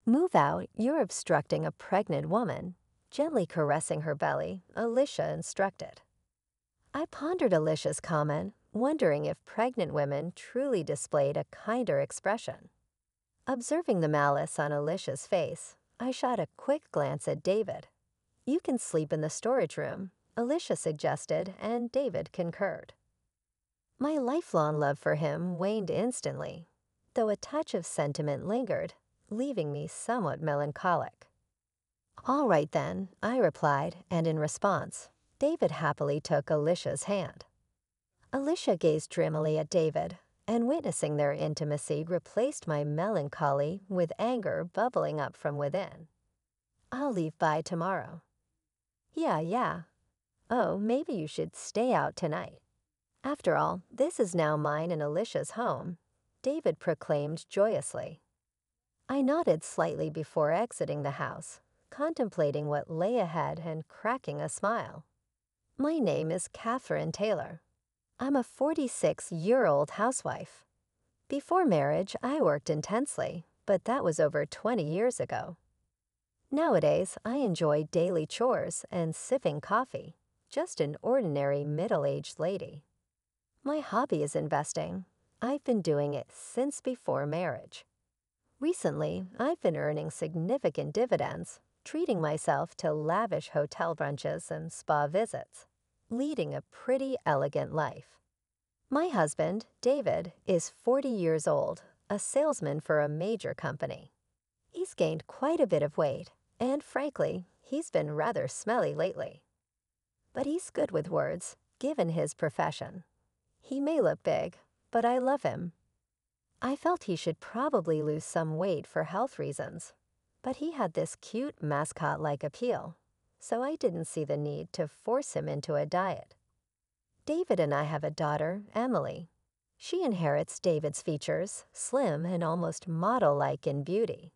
Move out, you're obstructing a pregnant woman. Gently caressing her belly, Alicia instructed. I pondered Alicia's comment, wondering if pregnant women truly displayed a kinder expression. Observing the malice on Alicia's face, I shot a quick glance at David. You can sleep in the storage room, Alicia suggested, and David concurred. My lifelong love for him waned instantly, though a touch of sentiment lingered, leaving me somewhat melancholic. All right then, I replied, and in response, David happily took Alicia's hand. Alicia gazed dreamily at David, and witnessing their intimacy replaced my melancholy with anger bubbling up from within. I'll leave by tomorrow. Yeah. Oh, maybe you should stay out tonight. After all, this is now mine and Alicia's home, David proclaimed joyously. I nodded slightly before exiting the house, contemplating what lay ahead and cracking a smile. My name is Catherine Taylor. I'm a 46-year-old housewife. Before marriage, I worked intensely, but that was over 20 years ago. Nowadays, I enjoy daily chores and sipping coffee, just an ordinary middle-aged lady. My hobby is investing. I've been doing it since before marriage. Recently, I've been earning significant dividends, treating myself to lavish hotel brunches and spa visits, leading a pretty elegant life. My husband, David, is 40 years old, a salesman for a major company. He's gained quite a bit of weight, and frankly, he's been rather smelly lately. But he's good with words, given his profession. He may look big, but I love him. I felt he should probably lose some weight for health reasons, but he had this cute mascot-like appeal, so I didn't see the need to force him into a diet. David and I have a daughter, Emily. She inherits David's features, slim and almost model-like in beauty.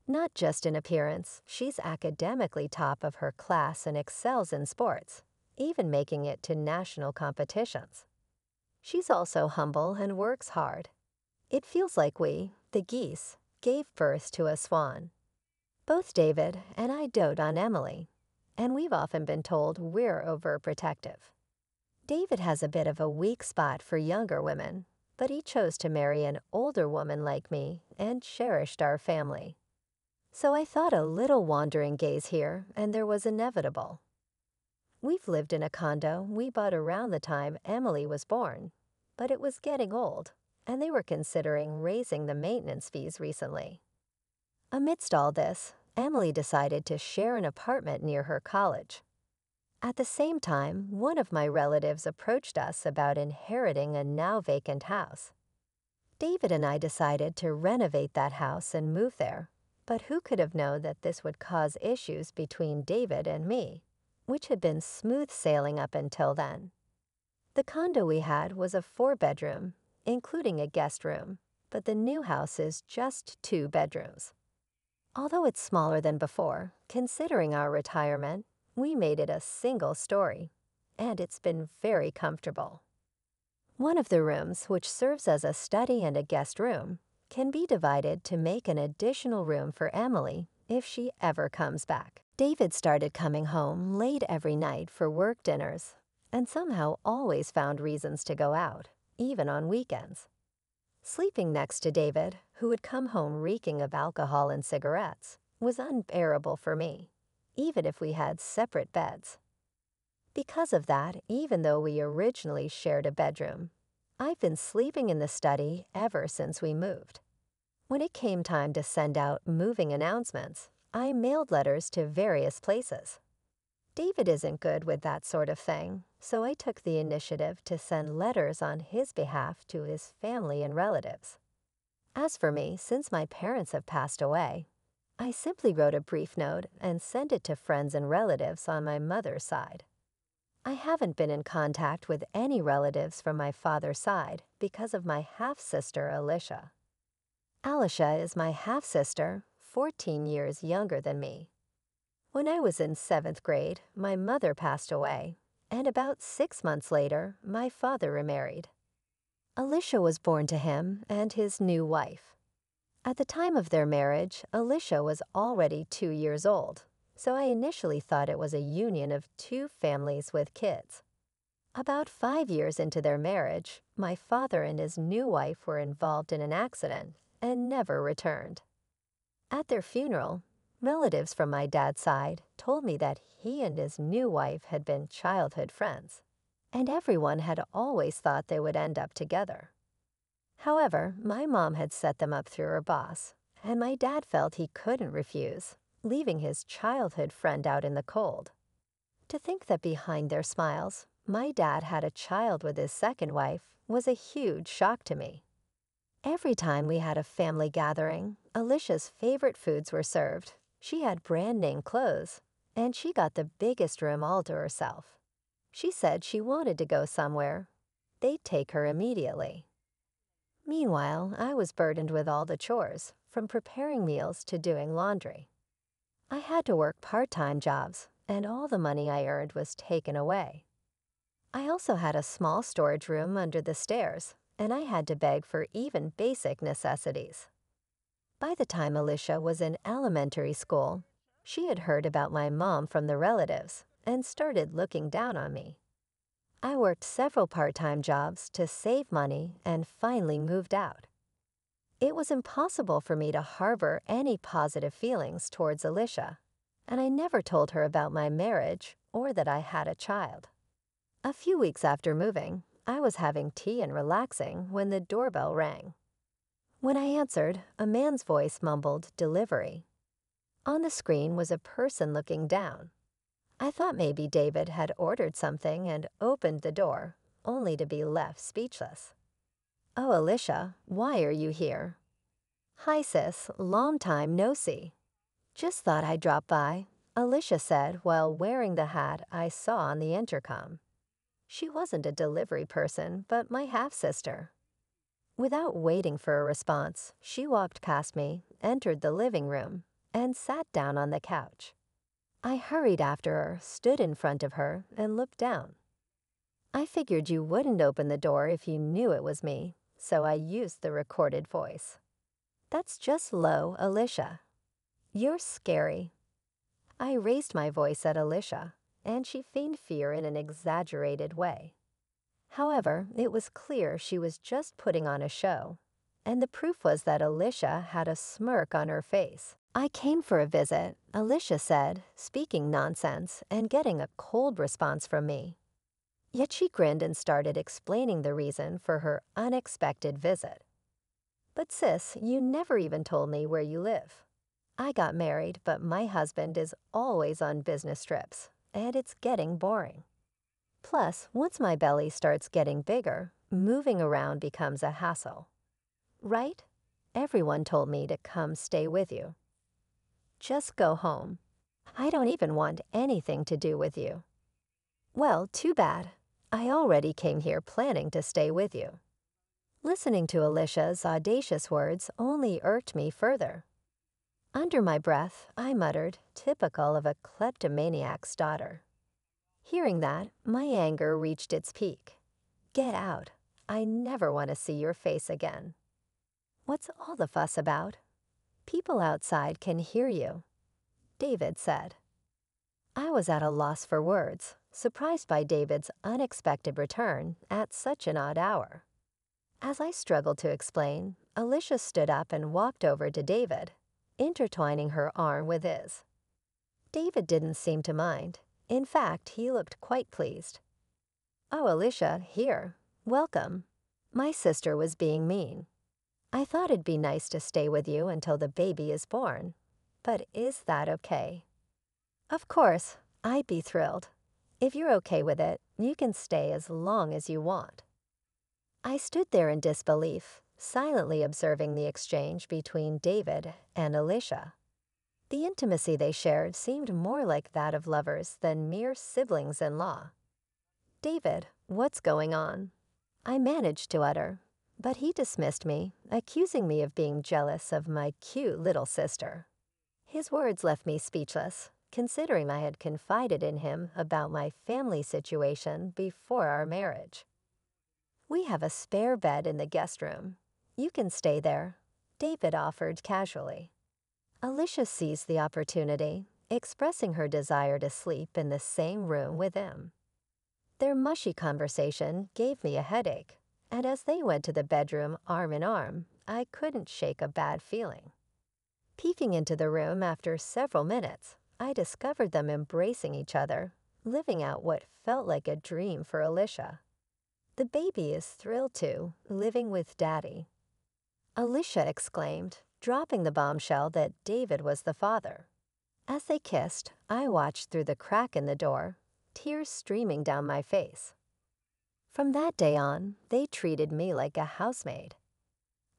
Not just in appearance, she's academically top of her class and excels in sports, even making it to national competitions. She's also humble and works hard. It feels like we, the geese, gave birth to a swan. Both David and I dote on Emily, and we've often been told we're overprotective. David has a bit of a weak spot for younger women, but he chose to marry an older woman like me and cherished our family. So I thought a little wandering gaze here, and there was inevitable. We've lived in a condo we bought around the time Emily was born, but it was getting old, and they were considering raising the maintenance fees recently. Amidst all this, Emily decided to share an apartment near her college. At the same time, one of my relatives approached us about inheriting a now vacant house. David and I decided to renovate that house and move there, but who could have known that this would cause issues between David and me, which had been smooth sailing up until then. The condo we had was a 4-bedroom, including a guest room, but the new house is just 2 bedrooms. Although it's smaller than before, considering our retirement, we made it a single story, and it's been very comfortable. One of the rooms, which serves as a study and a guest room, can be divided to make an additional room for Emily if she ever comes back. David started coming home late every night for work dinners, and somehow always found reasons to go out, even on weekends. Sleeping next to David, who would come home reeking of alcohol and cigarettes, was unbearable for me, even if we had separate beds. Because of that, even though we originally shared a bedroom, I've been sleeping in the study ever since we moved. When it came time to send out moving announcements, I mailed letters to various places. David isn't good with that sort of thing, so I took the initiative to send letters on his behalf to his family and relatives. As for me, since my parents have passed away, I simply wrote a brief note and sent it to friends and relatives on my mother's side. I haven't been in contact with any relatives from my father's side because of my half-sister Alicia. Alicia is my half-sister, 14 years younger than me. When I was in 7th grade, my mother passed away, and about 6 months later, my father remarried. Alicia was born to him and his new wife. At the time of their marriage, Alicia was already 2 years old, so I initially thought it was a union of two families with kids. About 5 years into their marriage, my father and his new wife were involved in an accident and never returned. At their funeral, relatives from my dad's side told me that he and his new wife had been childhood friends, and everyone had always thought they would end up together. However, my mom had set them up through her boss, and my dad felt he couldn't refuse, leaving his childhood friend out in the cold. To think that behind their smiles, my dad had a child with his second wife was a huge shock to me. Every time we had a family gathering, Alicia's favorite foods were served. She had brand name clothes, and she got the biggest room all to herself. She said she wanted to go somewhere. They'd take her immediately. Meanwhile, I was burdened with all the chores, from preparing meals to doing laundry. I had to work part-time jobs, and all the money I earned was taken away. I also had a small storage room under the stairs, and I had to beg for even basic necessities. By the time Alicia was in elementary school, she had heard about my mom from the relatives and started looking down on me. I worked several part-time jobs to save money and finally moved out. It was impossible for me to harbor any positive feelings towards Alicia, and I never told her about my marriage or that I had a child. A few weeks after moving, I was having tea and relaxing when the doorbell rang. When I answered, a man's voice mumbled delivery. On the screen was a person looking down. I thought maybe David had ordered something and opened the door, only to be left speechless. "Oh, Alicia, why are you here?" "Hi, sis, long time no see." "Just thought I'd drop by," Alicia said while wearing the hat I saw on the intercom. She wasn't a delivery person, but my half-sister. Without waiting for a response, she walked past me, entered the living room, and sat down on the couch. I hurried after her, stood in front of her, and looked down. "I figured you wouldn't open the door if you knew it was me, so I used the recorded voice." "That's just low, Alicia." "You're scary." I raised my voice at Alicia, and she feigned fear in an exaggerated way. However, it was clear she was just putting on a show, and the proof was that Alicia had a smirk on her face. "I came for a visit," Alicia said, speaking nonsense and getting a cold response from me. Yet she grinned and started explaining the reason for her unexpected visit. "But sis, you never even told me where you live." "I got married, but my husband is always on business trips, and it's getting boring. Plus, once my belly starts getting bigger, moving around becomes a hassle." "Right? Everyone told me to come stay with you." "Just go home. I don't even want anything to do with you." "Well, too bad. I already came here planning to stay with you." Listening to Alicia's audacious words only irked me further. Under my breath, I muttered, typical of a kleptomaniac's daughter. Hearing that, my anger reached its peak. "Get out. I never want to see your face again." "What's all the fuss about?" "People outside can hear you," David said. I was at a loss for words, surprised by David's unexpected return at such an odd hour. As I struggled to explain, Alicia stood up and walked over to David, intertwining her arm with his. David didn't seem to mind. In fact, he looked quite pleased. "Oh, Alicia, here. Welcome." My sister was being mean. "I thought it'd be nice to stay with you until the baby is born. But is that okay?" "Of course, I'd be thrilled. If you're okay with it, you can stay as long as you want." I stood there in disbelief, silently observing the exchange between David and Alicia. The intimacy they shared seemed more like that of lovers than mere siblings-in-law. "David, what's going on?" I managed to utter, but he dismissed me, accusing me of being jealous of my cute little sister. His words left me speechless, considering I had confided in him about my family situation before our marriage. "We have a spare bed in the guest room. You can stay there. David offered casually. Alicia seized the opportunity, expressing her desire to sleep in the same room with him. Their mushy conversation gave me a headache, and as they went to the bedroom arm in arm, I couldn't shake a bad feeling. Peeking into the room after several minutes, I discovered them embracing each other, living out what felt like a dream for Alicia. The baby is thrilled to, living with Daddy, Alicia exclaimed, dropping the bombshell that David was the father. As they kissed, I watched through the crack in the door, tears streaming down my face. From that day on, they treated me like a housemaid.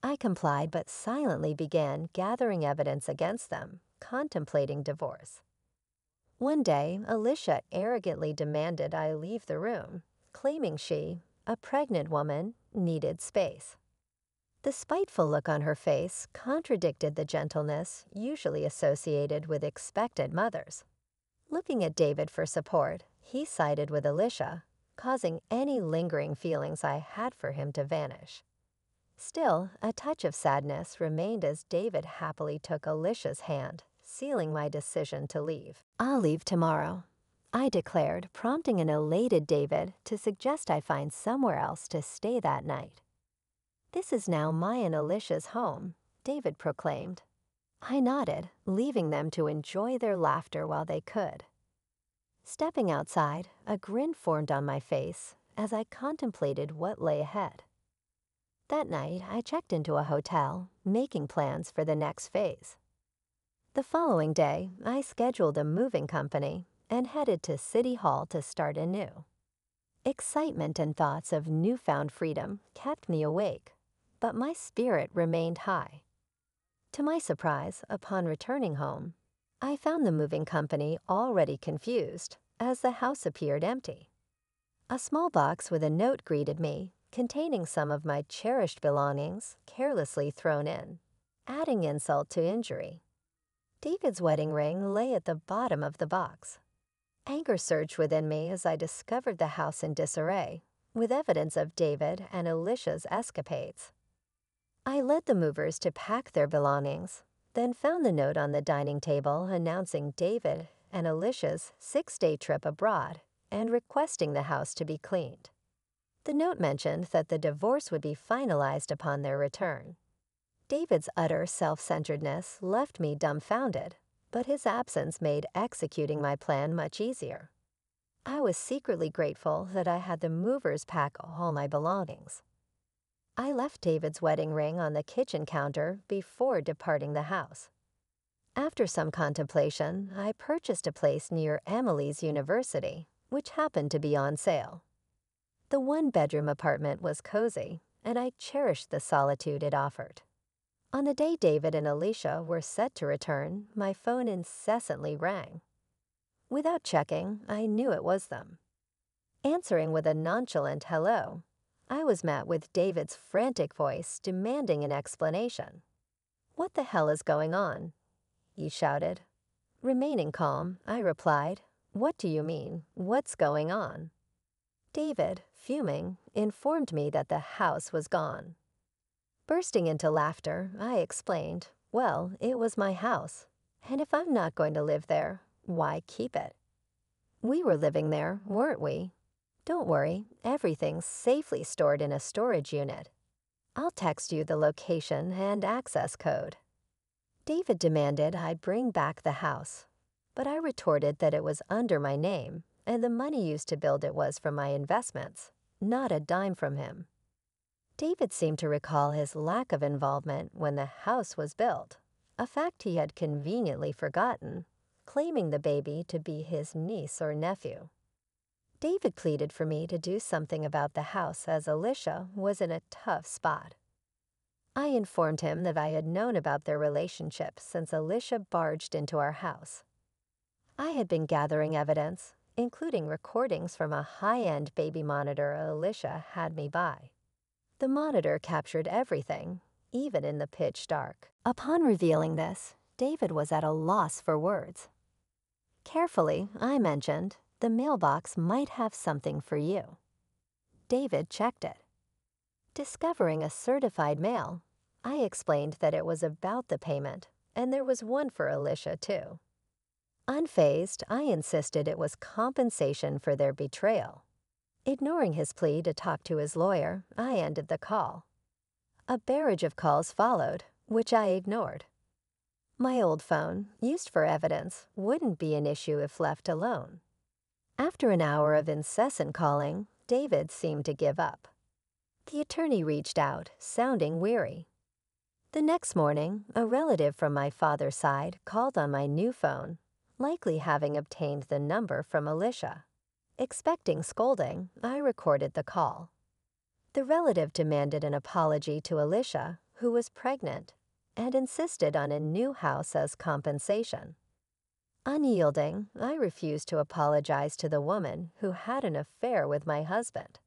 I complied but silently began gathering evidence against them, contemplating divorce. One day, Alicia arrogantly demanded I leave the room, claiming she, a pregnant woman, needed space. The spiteful look on her face contradicted the gentleness usually associated with expectant mothers. Looking at David for support, he sided with Alicia, causing any lingering feelings I had for him to vanish. Still, a touch of sadness remained as David happily took Alicia's hand, sealing my decision to leave. "I'll leave tomorrow," I declared, prompting an elated David to suggest I find somewhere else to stay that night. "This is now my and Alicia's home," David proclaimed. I nodded, leaving them to enjoy their laughter while they could. Stepping outside, a grin formed on my face as I contemplated what lay ahead. That night, I checked into a hotel, making plans for the next phase. The following day, I scheduled a moving company and headed to City Hall to start anew. Excitement and thoughts of newfound freedom kept me awake, but my spirit remained high. To my surprise, upon returning home, I found the moving company already confused as the house appeared empty. A small box with a note greeted me, containing some of my cherished belongings carelessly thrown in, adding insult to injury. David's wedding ring lay at the bottom of the box. Anger surged within me as I discovered the house in disarray, with evidence of David and Alicia's escapades. I led the movers to pack their belongings, then found the note on the dining table announcing David and Alicia's 6-day trip abroad and requesting the house to be cleaned. The note mentioned that the divorce would be finalized upon their return. David's utter self-centeredness left me dumbfounded, but his absence made executing my plan much easier. I was secretly grateful that I had the movers pack all my belongings. I left David's wedding ring on the kitchen counter before departing the house. After some contemplation, I purchased a place near Emily's university, which happened to be on sale. The one-bedroom apartment was cozy, and I cherished the solitude it offered. On the day David and Alicia were set to return, my phone incessantly rang. Without checking, I knew it was them. Answering with a nonchalant hello, I was met with David's frantic voice demanding an explanation. "What the hell is going on?" he shouted. Remaining calm, I replied, "What do you mean? What's going on?" David, fuming, informed me that the house was gone. Bursting into laughter, I explained, well, it was my house, and if I'm not going to live there, why keep it? We were living there, weren't we? Don't worry, everything's safely stored in a storage unit. I'll text you the location and access code. David demanded I'd bring back the house, but I retorted that it was under my name, and the money used to build it was from my investments, not a dime from him. David seemed to recall his lack of involvement when the house was built, a fact he had conveniently forgotten, claiming the baby to be his niece or nephew. David pleaded for me to do something about the house as Alicia was in a tough spot. I informed him that I had known about their relationship since Alicia barged into our house. I had been gathering evidence, including recordings from a high-end baby monitor Alicia had me buy. The monitor captured everything, even in the pitch dark. Upon revealing this, David was at a loss for words. Carefully, I mentioned, the mailbox might have something for you. David checked it. Discovering a certified mail, I explained that it was about the payment, and there was one for Alicia, too. Unfazed, I insisted it was compensation for their betrayal. Ignoring his plea to talk to his lawyer, I ended the call. A barrage of calls followed, which I ignored. My old phone, used for evidence, wouldn't be an issue if left alone. After an hour of incessant calling, David seemed to give up. The attorney reached out, sounding weary. The next morning, a relative from my father's side called on my new phone, likely having obtained the number from Alicia. Expecting scolding, I recorded the call. The relative demanded an apology to Alicia, who was pregnant, and insisted on a new house as compensation. Unyielding, I refused to apologize to the woman who had an affair with my husband.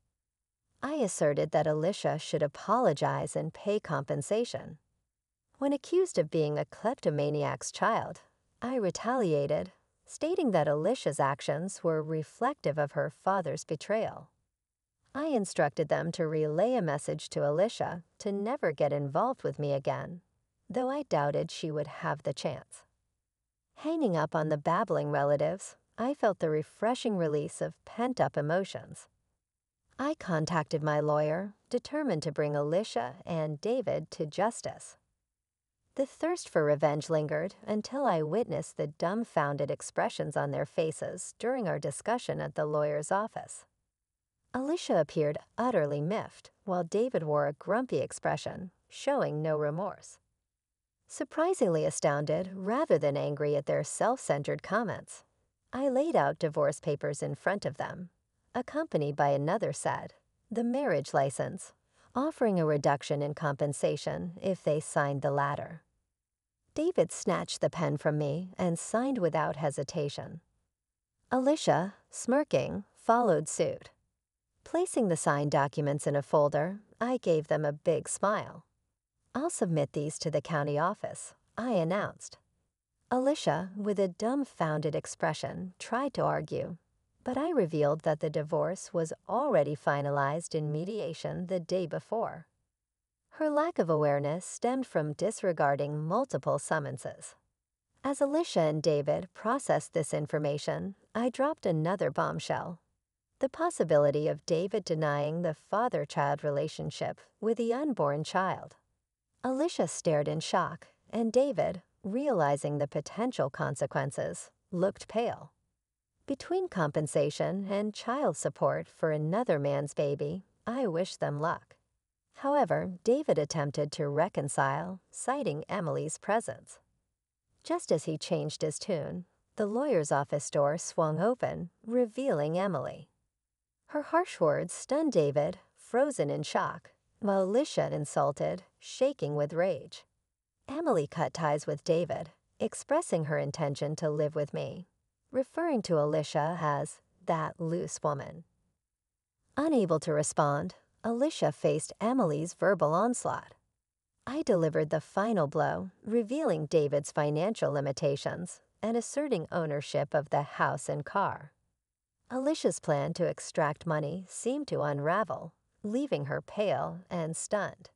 I asserted that Alicia should apologize and pay compensation. When accused of being a kleptomaniac's child, I retaliated, stating that Alicia's actions were reflective of her father's betrayal. I instructed them to relay a message to Alicia to never get involved with me again, though I doubted she would have the chance. Hanging up on the babbling relatives, I felt the refreshing release of pent-up emotions. I contacted my lawyer, determined to bring Alicia and David to justice. The thirst for revenge lingered until I witnessed the dumbfounded expressions on their faces during our discussion at the lawyer's office. Alicia appeared utterly miffed, while David wore a grumpy expression, showing no remorse. Surprisingly astounded rather than angry at their self-centered comments, I laid out divorce papers in front of them, accompanied by another set, the marriage license, offering a reduction in compensation if they signed the latter. David snatched the pen from me and signed without hesitation. Alicia, smirking, followed suit. Placing the signed documents in a folder, I gave them a big smile. "I'll submit these to the county office," I announced. Alicia, with a dumbfounded expression, tried to argue, but I revealed that the divorce was already finalized in mediation the day before. Her lack of awareness stemmed from disregarding multiple summonses. As Alicia and David processed this information, I dropped another bombshell: the possibility of David denying the father-child relationship with the unborn child. Alicia stared in shock, and David, realizing the potential consequences, looked pale. Between compensation and child support for another man's baby, I wished them luck. However, David attempted to reconcile, citing Emily's presence. Just as he changed his tune, the lawyer's office door swung open, revealing Emily. Her harsh words stunned David, frozen in shock, while Alicia insulted, shaking with rage. Emily cut ties with David, expressing her intention to live with me, referring to Alicia as that loose woman. Unable to respond, Alicia faced Emily's verbal onslaught. I delivered the final blow, revealing David's financial limitations and asserting ownership of the house and car. Alicia's plan to extract money seemed to unravel, leaving her pale and stunned.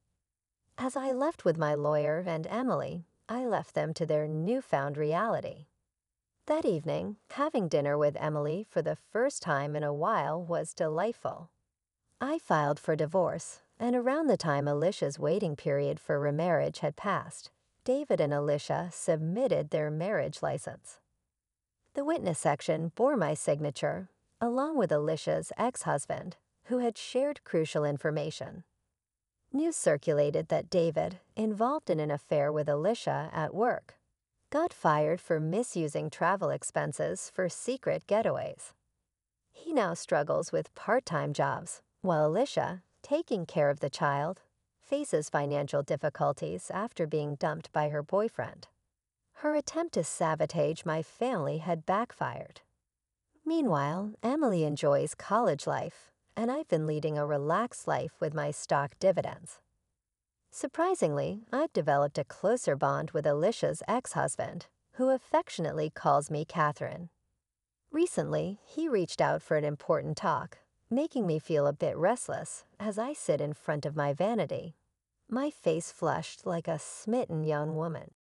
As I left with my lawyer and Emily, I left them to their newfound reality. That evening, having dinner with Emily for the first time in a while was delightful. I filed for divorce, and around the time Alicia's waiting period for remarriage had passed, David and Alicia submitted their marriage license. The witness section bore my signature, along with Alicia's ex-husband, who had shared crucial information. News circulated that David, involved in an affair with Alicia at work, got fired for misusing travel expenses for secret getaways. He now struggles with part-time jobs, while Alicia, taking care of the child, faces financial difficulties after being dumped by her boyfriend. Her attempt to sabotage my family had backfired. Meanwhile, Emily enjoys college life, and I've been leading a relaxed life with my stock dividends. Surprisingly, I've developed a closer bond with Alicia's ex-husband, who affectionately calls me Catherine. Recently, he reached out for an important talk, making me feel a bit restless as I sit in front of my vanity. My face flushed like a smitten young woman.